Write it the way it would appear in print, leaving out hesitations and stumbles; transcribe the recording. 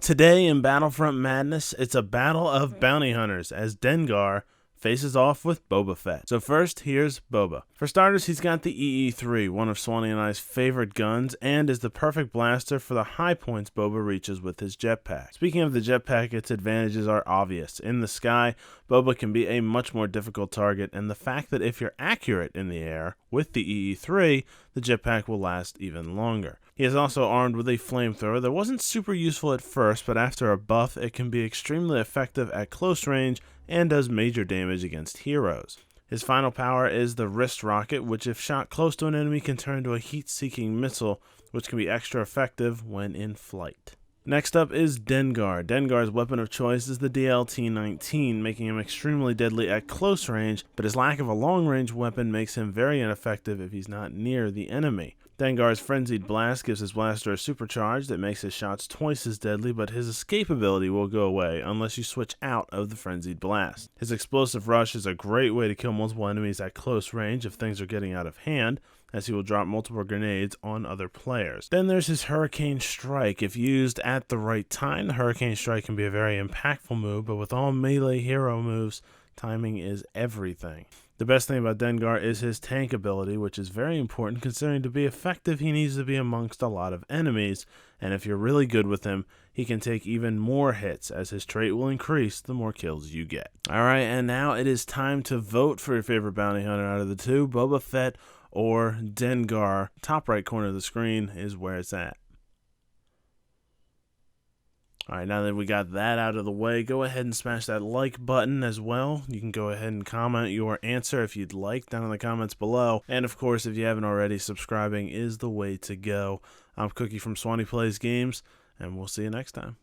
Today in Battlefront Madness, it's a battle of bounty hunters as Dengar faces off with Boba Fett. So first, here's Boba. For starters, he's got the EE3, one of Swanee and I's favorite guns, and is the perfect blaster for the high points Boba reaches with his jetpack. Speaking of the jetpack, its advantages are obvious. In the sky, Boba can be a much more difficult target, and the fact that if you're accurate in the air with the EE3, the jetpack will last even longer. He is also armed with a flamethrower that wasn't super useful at first, but after a buff, it can be extremely effective at close range and does major damage against heroes. His final power is the wrist rocket, which if shot close to an enemy can turn into a heat-seeking missile, which can be extra effective when in flight. Next up is Dengar. Dengar's weapon of choice is the DLT-19, making him extremely deadly at close range, but his lack of a long-range weapon makes him very ineffective if he's not near the enemy. Dengar's Frenzied Blast gives his blaster a supercharge that makes his shots twice as deadly, but his escape ability will go away unless you switch out of the Frenzied Blast. His Explosive Rush is a great way to kill multiple enemies at close range if things are getting out of hand, as he will drop multiple grenades on other players. Then there's his Hurricane Strike. If used at the right time, the Hurricane Strike can be a very impactful move, but with all melee hero moves, timing is everything. The best thing about Dengar is his tank ability, which is very important considering to be effective he needs to be amongst a lot of enemies, and if you're really good with him, he can take even more hits as his trait will increase the more kills you get. Alright, and now it is time to vote for your favorite bounty hunter out of the two, Boba Fett or Dengar. Top right corner of the screen is where it's at. Alright, now that we got that out of the way, go ahead and smash that like button as well. You can go ahead and comment your answer if you'd like down in the comments below. And of course, if you haven't already, subscribing is the way to go. I'm Cookie from Swanee Plays Games, and we'll see you next time.